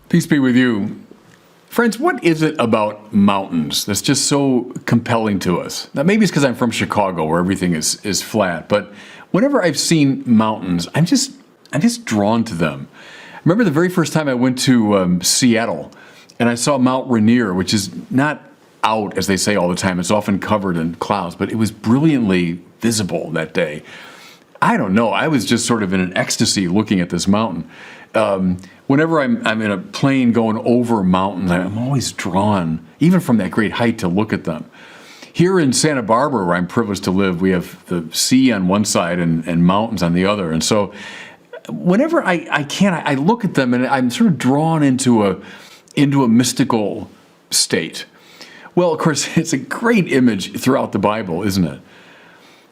Peace be with you. Friends, what is it about mountains that's just so compelling to us? Now, maybe it's because I'm from Chicago where everything is flat, but whenever I've seen mountains, I'm just drawn to them. I remember the very first time I went to Seattle and I saw Mount Rainier, which is not out, as they say all the time. It's often covered in clouds, but it was brilliantly visible that day. I don't know. I was just sort of in an ecstasy looking at this mountain. Whenever I'm in a plane going over mountains, I'm always drawn, even from that great height, to look at them. Here in Santa Barbara, where I'm privileged to live, we have the sea on one side and mountains on the other. And so whenever I can, I look at them and I'm sort of drawn into a mystical state. Well, of course, it's a great image throughout the Bible, isn't it?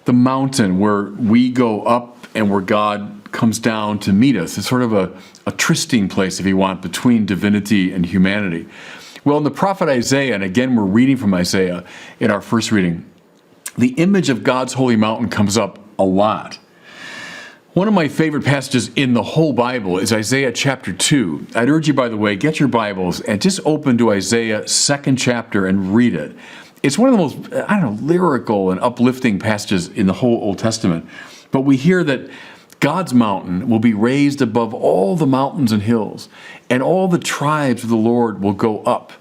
The mountain where we go up and where God comes down to meet us. It's sort of a trysting place, if you want, between divinity and humanity. Well, in the prophet Isaiah, and again we're reading from Isaiah in our first reading, the image of God's holy mountain comes up a lot. One of my favorite passages in the whole Bible is Isaiah chapter 2. I'd urge you, by the way, get your Bibles and just open to Isaiah 2nd chapter and read it. It's one of the most, lyrical and uplifting passages in the whole Old Testament. But we hear that God's mountain will be raised above all the mountains and hills, and all the tribes of the Lord will go up.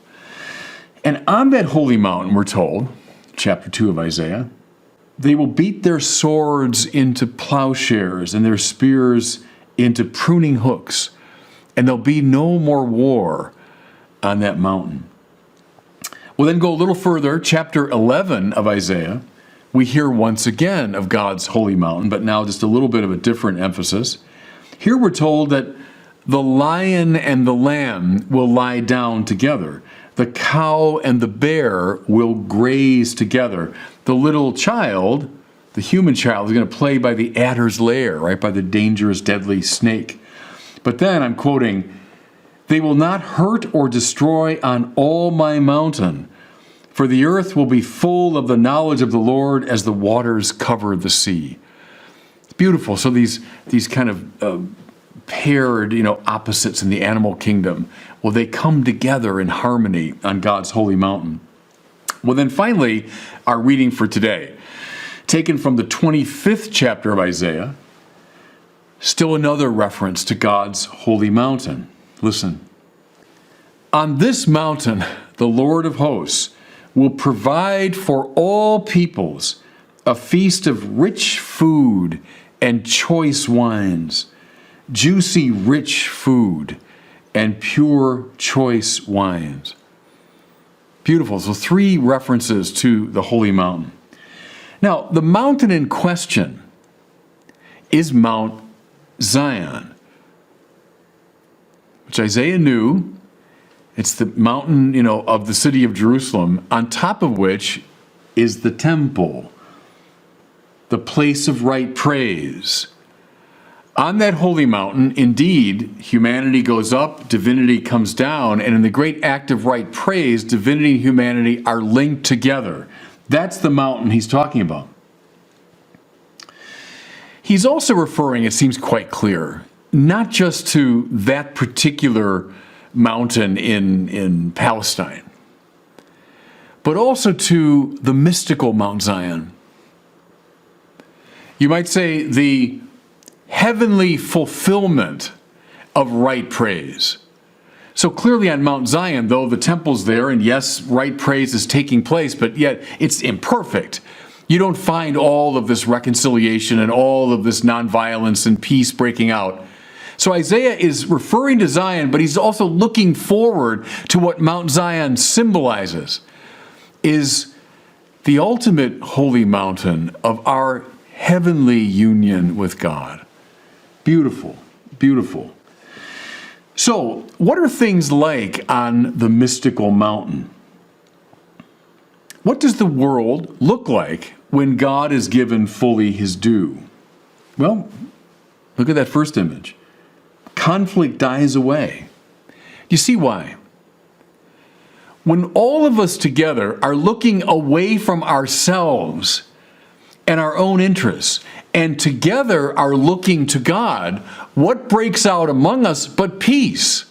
And on that holy mountain, we're told, chapter 2 of Isaiah, they will beat their swords into plowshares and their spears into pruning hooks, and there'll be no more war on that mountain. We'll then go a little further, chapter 11 of Isaiah. We hear once again of God's holy mountain, but now just a little bit of a different emphasis. Here we're told that the lion and the lamb will lie down together. The cow and the bear will graze together. The little child, the human child, is going to play by the adder's lair, right, by the dangerous, deadly snake. But then, I'm quoting, they will not hurt or destroy on all my mountain, for the earth will be full of the knowledge of the Lord as the waters cover the sea. It's beautiful. So these kind of paired, opposites in the animal kingdom, well, they come together in harmony on God's holy mountain. Well, then finally, our reading for today, taken from the 25th chapter of Isaiah, still another reference to God's holy mountain. Listen. On this mountain, the Lord of hosts will provide for all peoples a feast of rich food and choice wines, juicy rich food and pure choice wines. Beautiful. So 3 references to the holy mountain. Now, the mountain in question is Mount Zion, which Isaiah knew. It's the mountain, of the city of Jerusalem, on top of which is the temple, the place of right praise. On that holy mountain, indeed, humanity goes up, divinity comes down, and in the great act of right praise, divinity and humanity are linked together. That's the mountain he's talking about. He's also referring, it seems quite clear, not just to that particular mountain in Palestine, but also to the mystical Mount Zion. You might say the heavenly fulfillment of right praise. So clearly on Mount Zion, though the temple's there, and yes, right praise is taking place, but yet it's imperfect. You don't find all of this reconciliation and all of this nonviolence and peace breaking out. So Isaiah is referring to Zion, but he's also looking forward to what Mount Zion symbolizes, is the ultimate holy mountain of our heavenly union with God. Beautiful, beautiful. So, what are things like on the mystical mountain? What does the world look like when God is given fully his due? Well, look at that first image. Conflict dies away. You see why? When all of us together are looking away from ourselves and our own interests, and together are looking to God, what breaks out among us but peace?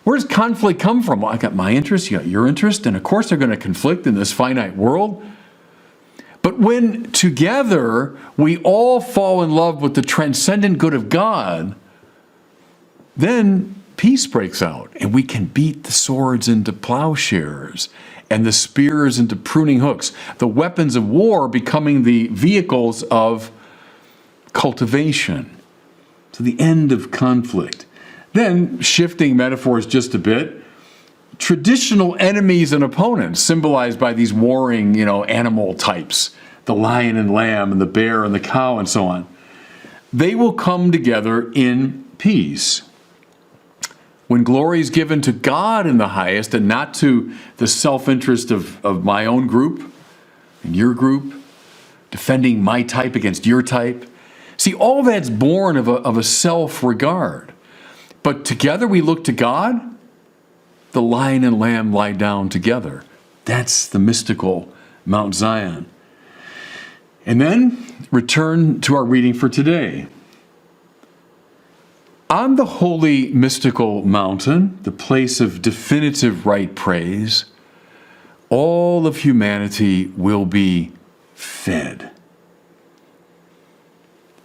Where does conflict come from? Well, I got my interest, you got your interest, and of course they're going to conflict in this finite world. But when together we all fall in love with the transcendent good of God, then peace breaks out, and we can beat the swords into plowshares and the spears into pruning hooks, the weapons of war becoming the vehicles of cultivation. So the end of conflict. Then, shifting metaphors just a bit, traditional enemies and opponents symbolized by these warring, animal types, the lion and lamb and the bear and the cow and so on, they will come together in peace. When glory is given to God in the highest and not to the self-interest of my own group and your group, defending my type against your type. See, all that's born of a self-regard. But together we look to God, the lion and lamb lie down together. That's the mystical Mount Zion. And then return to our reading for today. On the holy mystical mountain, the place of definitive right praise, all of humanity will be fed.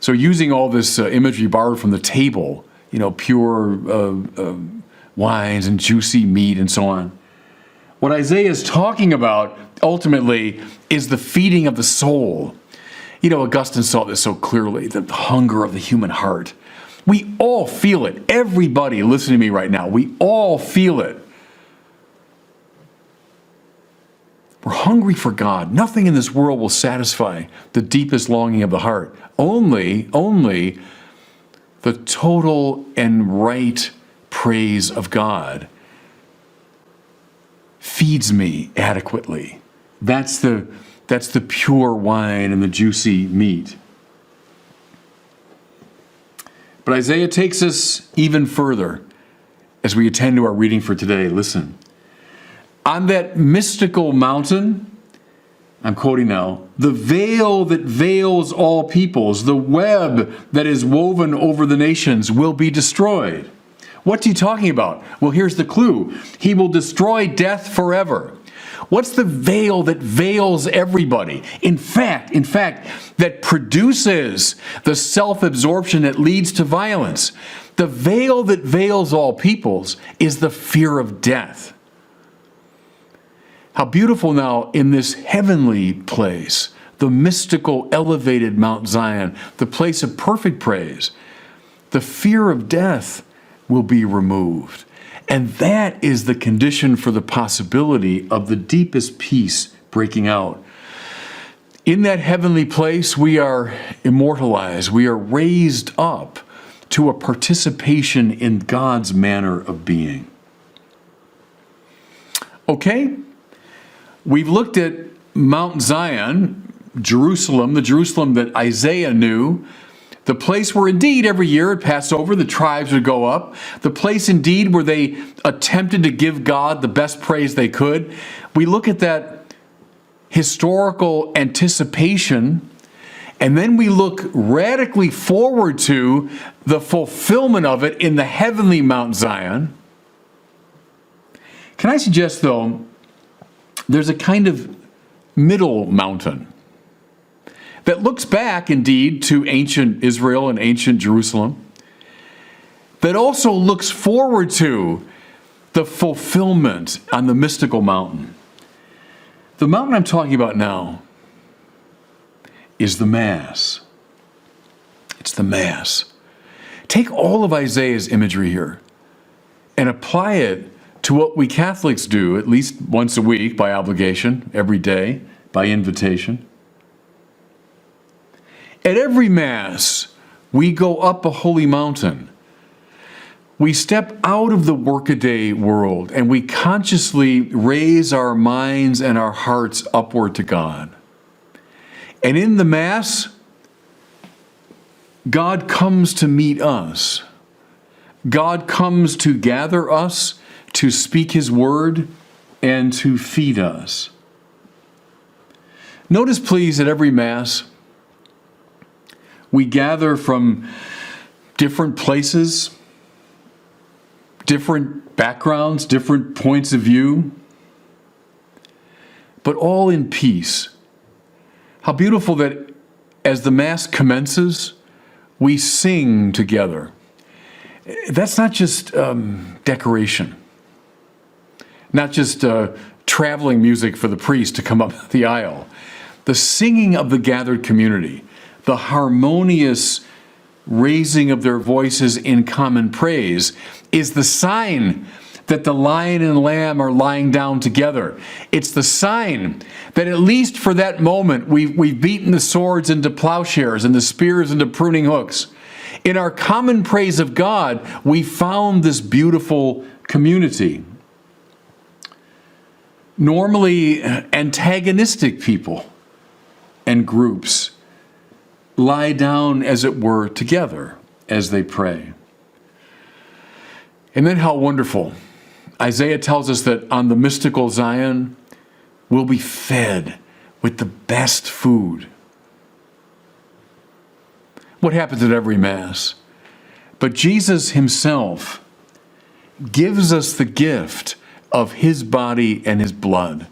So using all this imagery borrowed from the table, pure wines and juicy meat and so on, what Isaiah is talking about ultimately is the feeding of the soul. Augustine saw this so clearly, the hunger of the human heart. We all feel it. Everybody listening to me right now, we all feel it. We're hungry for God. Nothing in this world will satisfy the deepest longing of the heart. Only the total and right praise of God feeds me adequately. That's the pure wine and the juicy meat. But Isaiah takes us even further as we attend to our reading for today. Listen. On that mystical mountain, I'm quoting now, the veil that veils all peoples, the web that is woven over the nations will be destroyed. What's he talking about? Well, here's the clue. He will destroy death forever. What's the veil that veils everybody? In fact, that produces the self-absorption that leads to violence. The veil that veils all peoples is the fear of death. How beautiful now in this heavenly place, the mystical, elevated Mount Zion, the place of perfect praise, the fear of death will be removed. And that is the condition for the possibility of the deepest peace breaking out. In that heavenly place, we are immortalized. We are raised up to a participation in God's manner of being. Okay, we've looked at Mount Zion, Jerusalem, the Jerusalem that Isaiah knew, the place where indeed every year at Passover the tribes would go up, the place indeed where they attempted to give God the best praise they could. We look at that historical anticipation, and then we look radically forward to the fulfillment of it in the heavenly Mount Zion. Can I suggest, though, there's a kind of middle mountain that looks back, indeed, to ancient Israel and ancient Jerusalem, that also looks forward to the fulfillment on the mystical mountain. The mountain I'm talking about now is the Mass. It's the Mass. Take all of Isaiah's imagery here and apply it to what we Catholics do at least once a week by obligation, every day, by invitation. At every Mass, we go up a holy mountain. We step out of the workaday world and we consciously raise our minds and our hearts upward to God. And in the Mass, God comes to meet us. God comes to gather us, to speak His word, and to feed us. Notice, please, at every Mass, we gather from different places, different backgrounds, different points of view, but all in peace. How beautiful that as the Mass commences, we sing together. That's not just decoration, not just traveling music for the priest to come up the aisle. The singing of the gathered community, the harmonious raising of their voices in common praise, is the sign that the lion and lamb are lying down together. It's the sign that at least for that moment, we've beaten the swords into plowshares and the spears into pruning hooks. In our common praise of God, we found this beautiful community. Normally, antagonistic people and groups lie down, as it were, together as they pray. And then how wonderful. Isaiah tells us that on the mystical Zion, we'll be fed with the best food. What happens at every Mass? But Jesus himself gives us the gift of his body and his blood.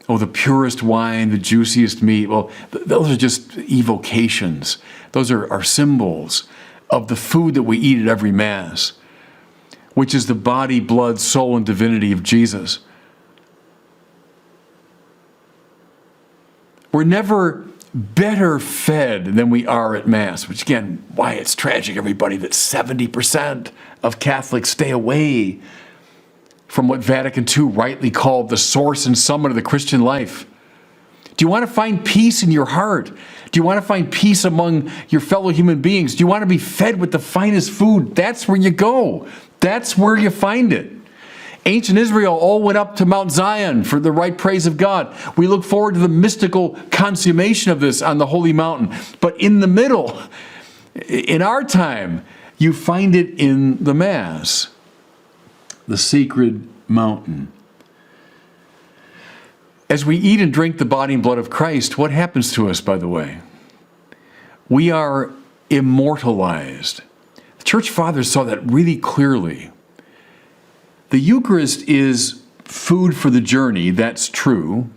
Oh, the purest wine, the juiciest meat. Well, those are just evocations. Those are symbols of the food that we eat at every Mass, which is the body, blood, soul, and divinity of Jesus. We're never better fed than we are at Mass, which again, why it's tragic, everybody, that 70% of Catholics stay away from what Vatican II rightly called the source and summit of the Christian life. Do you want to find peace in your heart? Do you want to find peace among your fellow human beings? Do you want to be fed with the finest food? That's where you go. That's where you find it. Ancient Israel all went up to Mount Zion for the right praise of God. We look forward to the mystical consummation of this on the holy mountain. But in the middle, in our time, you find it in the Mass, the sacred mountain. As we eat and drink the body and blood of Christ, what happens to us, by the way? We are immortalized. The Church Fathers saw that really clearly. The Eucharist is food for the journey, that's true,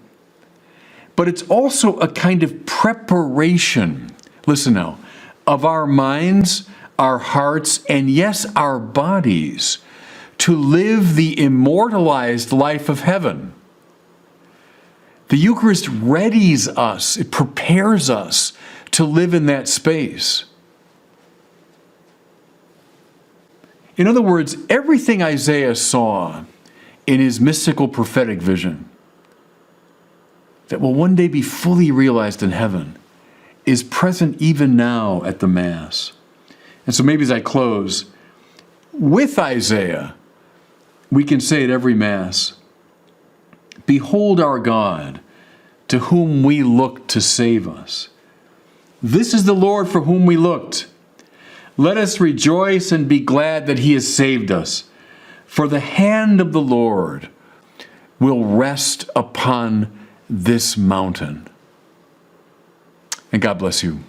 but it's also a kind of preparation, listen now, of our minds, our hearts, and yes, our bodies, to live the immortalized life of heaven. The Eucharist readies us, it prepares us to live in that space. In other words, everything Isaiah saw in his mystical prophetic vision that will one day be fully realized in heaven is present even now at the Mass. And so maybe as I close, with Isaiah, we can say at every Mass, "Behold our God, to whom we looked to save us. This is the Lord for whom we looked. Let us rejoice and be glad that he has saved us. For the hand of the Lord will rest upon this mountain." And God bless you.